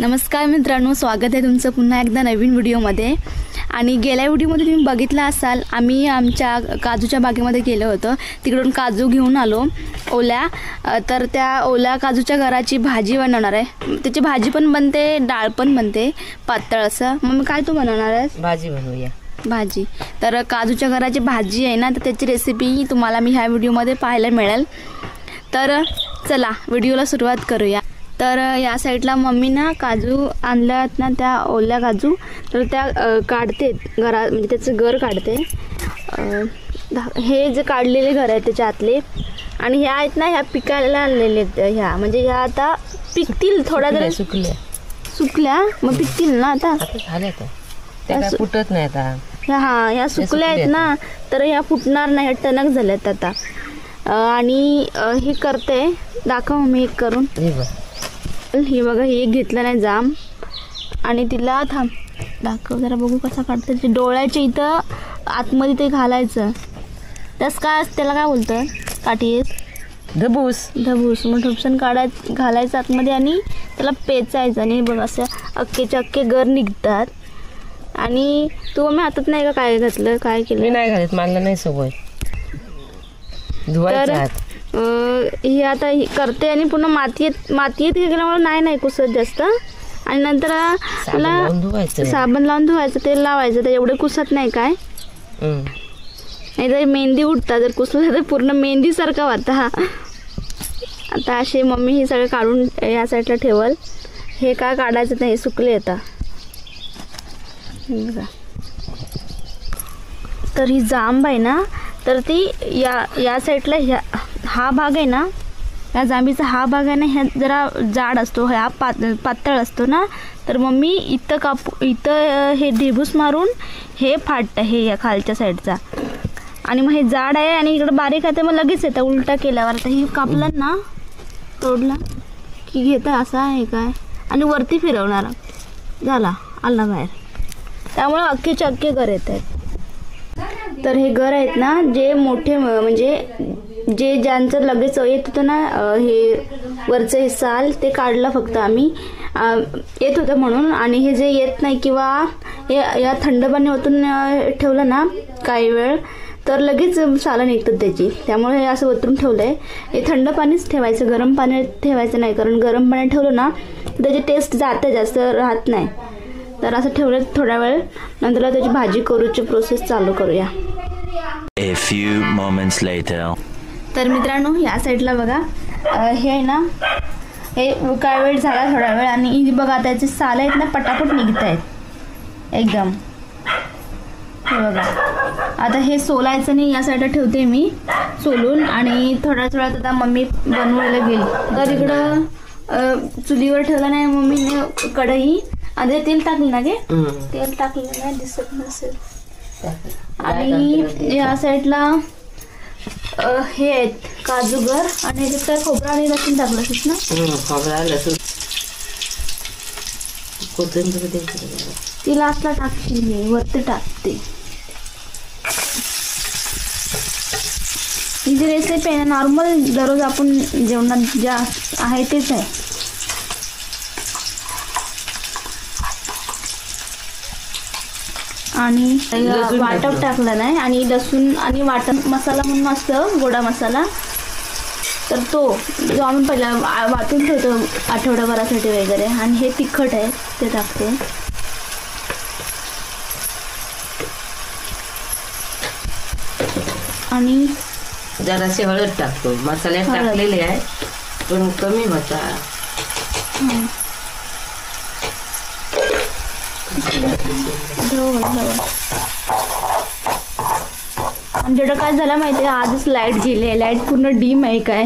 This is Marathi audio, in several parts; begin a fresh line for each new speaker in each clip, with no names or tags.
नमस्कार मित्रांनो, स्वागत आहे तुमचं पुन्हा एकदा नवीन व्हिडिओमध्ये। आणि गेल्या व्हिडिओमध्ये तुम्ही बघितलं असाल, आम्ही आमच्या काजूच्या बागेमध्ये गेलो होतो। तिकडून काजू घेऊन आलो ओल्या, तर त्या ओल्या काजूच्या घराची भाजी बनवणार आहे। त्याची भाजी पण बनते, डाळ पण बनते पातळ असं। मग काय तू बनवणार आहेस?
भाजी बनवूया।
भाजी तर काजूच्या घराची भाजी आहे ना, तर त्याची रेसिपी तुम्हाला मी ह्या व्हिडिओमध्ये पाहायला मिळेल। तर चला व्हिडिओला सुरुवात करूया। तर या साईडला मम्मी ना काजू आणल्यात ना, त्या ओल्या काजू, तर त्या काढते घरा, म्हणजे त्याचं गर काढते। हे जे काढलेले घर आहे त्याच्या आतले, आणि ह्या आहेत ना, ह्या पिकायला आणलेले ह्या, म्हणजे ह्या आता पिकतील थोड्या जरी सुकल्या मग पिकतील ना आता
फुटत नाही आता।
ह्या सुकल्या आहेत ना, तर ह्या फुटणार नाही, टणक झाल्यात आता। आणि हे करते, दाखव मी एक करून। हे बघा, हे घेतलं नाही जाम, आणि तिला थांब दाखव जरा, बघू कसा काढते। ते डोळ्याच्या इथं आतमध्ये ते घालायचं, त्यास काय त्याला काय बोलतं, काठी
धबूस।
मग ठोपसन घालायचं आतमध्ये आणि त्याला पेचायचं, आणि बघ असं अख्खेच्या अख्खे गर निघतात। आणि तू आम्ही हातात नाही का काय घातलं, काय केलं?
मी नाही घालत, मला नाही सवय धुवायचं।
ही आता करते, आणि पुन्हा मातीत गेल्यामुळे नाही कुसत जास्त। आणि नंतर साबण लावून धुवायचं, तेल लावायचं, तर एवढे कुसत नाही काय। नाही तर मेहंदी उठतात, जर कुसलं तर पूर्ण मेहंदी सारखा वाटतं। आता असे मम्मी हे सगळं काढून या साईडला ठेवल। हे काय काढायचं नाही, सुकले आता। तर ही जांब आहे ना, तर ती या साईडला हा भाग आहे ना, या जांबीचा हा भाग आहे ना, ह्या जरा जाड असतो, हा पातळ असतो ना, तर मम्मी इथं हे ढेबूस मारून हे फाटतं, हे या खालच्या साईडचा। आणि मग हे जाड आहे आणि इकडं बारीक आहे, ते मग लगेच येतं उलटा केल्यावर। तर हे कापलं ना, तोडला की घेतं, असा आहे काय, आणि वरती फिरवणार, झाला आला बाहेर। त्यामुळे अख्खेचे अख्खे गर येत आहेत। तर हे घर आहेत ना, जे मोठे, म्हणजे ज्यांचं लगेच येत होतं ना, हे वरचं हे साल ते काढलं फक्त आम्ही, येत होतं म्हणून। आणि हे जे येत नाही, किंवा या थंड पाणी ओतून ठेवलं ना काही वेळ, तर लगेच सालं निघतात त्याची। त्यामुळे हे असं ओतून ठेवलंय। हे थंड पाणीच ठेवायचं, गरम पाणी ठेवायचं नाही, कारण गरम पाणी ठेवलं ना त्याची टेस्ट जाते, जास्त राहत नाही। तर असं ठेवलं थोडा वेळ, नंतर त्याची भाजी करूची प्रोसेस चालू करूया।
A few moments later.
तर मित्रांनो, या साईडला बघा, हे आहे ना, हे काय वेळ झाला थोडा वेळ, आणि बघा त्याचे साल आहेत ना, पटापट निघत आहेत एकदम। हे बघा, आता हे सोलायचं नाही, या साईडला ठेवते मी सोलून। आणि थोड्याच वेळात आता मम्मी बनवायला गेली, तर इकडं चुलीवर ठेवलं नाही मम्मीने कढई, आधी तेल टाकलं ना गे, तेल टाकलं नाही, दिसत नसेल। आणि या साईडला हे आहेत काजूगर, आणि याच्यात काय खोबरा आणि लसूण टाकलं ना,
खोबरा लसूण कोथिंबीर
ती लास्टला टाकते, मी वरती टाकते। ही जी रेसिपी आहे नॉर्मल दररोज आपण जेवणात ज्या आहे तेच आहे। आणि वाटप टाकलं नाही, आणि लसूण आणि वाटप मसाला म्हणून असतं, गोडा मसाला, तर तो जो आम्ही पहिला वाटून ठेवतो आठवड्याभरासाठी वगैरे। आणि हे तिखट आहे ते टाकते। आणि
जराशी हळद टाकतो, मसाल्यात टाकलेले आहे पण कमी मसाला।
आमच्याकडं काय झालं माहिती आहे, आजच लाईट गेली, लाईट पूर्ण डीम आहे काय,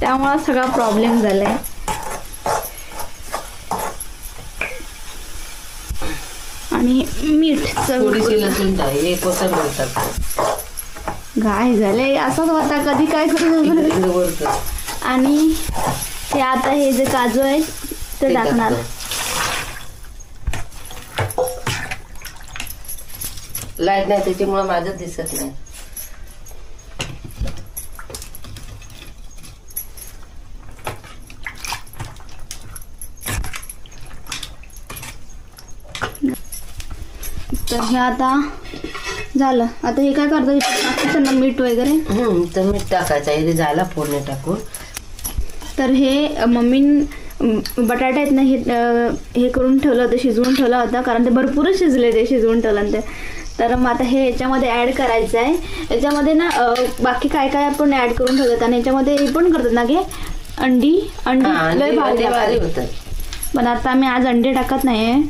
त्यामुळे सगळा प्रॉब्लेम झालाय। आणि मीठ
थोडीशी लसूण
काय झालंय, असंच होता कधी काय करू। आणि ते आता हे जे काजू आहेत ते टाकणार।
लाईट नाही त्याच्यामुळे माझं दिसत नाही।
तर हे आता झालं. आता हे काय करतो टाकायचं ना मीठ वगैरे.
तर मीठ टाकायचं आहे. झाला फोडणी टाकून.
तर हे मम्मी बटाटे आहेत ना हे करून ठेवलं होतं, शिजवून ठेवलं होतं, कारण ते भरपूरच शिजले ते शिजवून ठेवलं ते. तर मग आता हे याच्यामध्ये ॲड करायचं आहे. याच्यामध्ये ना बाकी काय काय आपण ॲड करून ठेवतात आणि याच्यामध्ये हे पण करतात ना की अंडी लय भारी
होतात.
पण आता आम्ही आज अंडे टाकत नाही,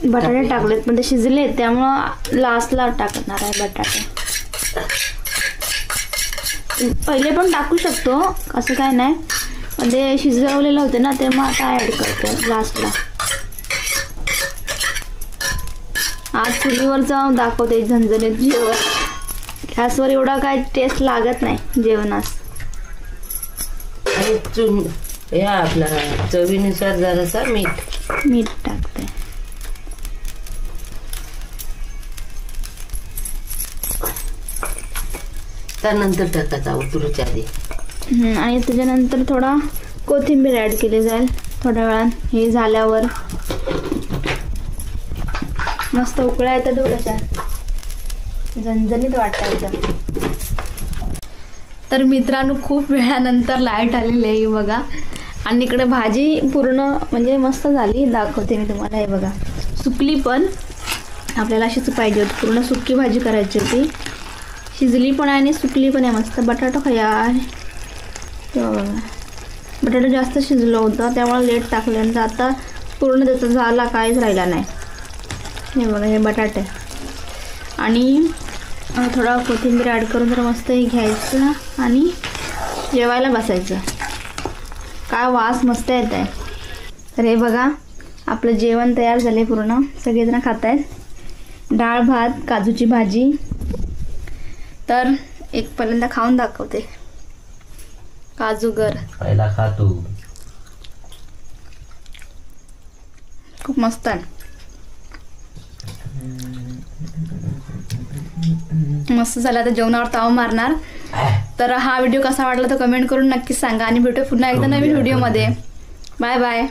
बटाटे टाकलेत पण ते शिजलेत, त्यामुळं लास्टला टाकणार आहे बटाटे. पहिले पण टाकू शकतो असं काय नाही, पण ते शिजवलेलं होते ना ते मग आता ॲड करतो लास्टला. आज चुलीवर जाऊन दाखवते झणझणीत जेवण. गॅसवर एवढा काय टेस्ट लागत नाही जेवणास.
आणि या आपला चवीनुसार जरासा मीठ
टाकते.
त्यानंतर टाकायचा उतरूच्या आधी.
आणि त्याच्यानंतर थोडा कोथिंबीर ॲड केली जाईल थोड्या वेळात. हे झाल्यावर मस्त उकळा येतात थोड्याशा, झणझणीत वाटतं एकदम. तर मित्रांनो खूप वेळानंतर लाईट आलेली आहे बघा. आणि इकडे भाजी पूर्ण म्हणजे मस्त झाली, दाखवते मी तुम्हाला. हे बघा सुकली, पण आपल्याला अशीच पाहिजे होती, पूर्ण सुकी भाजी करायची होती. शिजली पण आहे आणि सुकली पण आहे मस्त. बटाटा खाया बघा, बटाटा जास्त शिजलं होतं त्यामुळे लेट टाकल्यानंतर आता पूर्ण त्याचा झाला, काहीच राहिला नाही. हे बघा हे बटाटे आणि थोडा कोथिंबीर ॲड करून तर मस्त हे घ्यायचं आणि जेवायला बसायचं. काय वास मस्त येत आहे. तर हे बघा आपलं जेवण तयार झाले पूर्ण, सगळेजण खात आहेत. डाळ भात, काजूची भाजी. तर एक पहिल्यांदा खाऊन दाखवते. काजूगर
पहिला खा तू.
खूप मस्त आहे, मस्त झालं. आता जेवणावर ताव मारणार. तर हा व्हिडिओ कसा वाटला तर कमेंट करून नक्कीच सांगा आणि भेटू पुन्हा एकदा नवीन व्हिडिओमध्ये. Bye bye.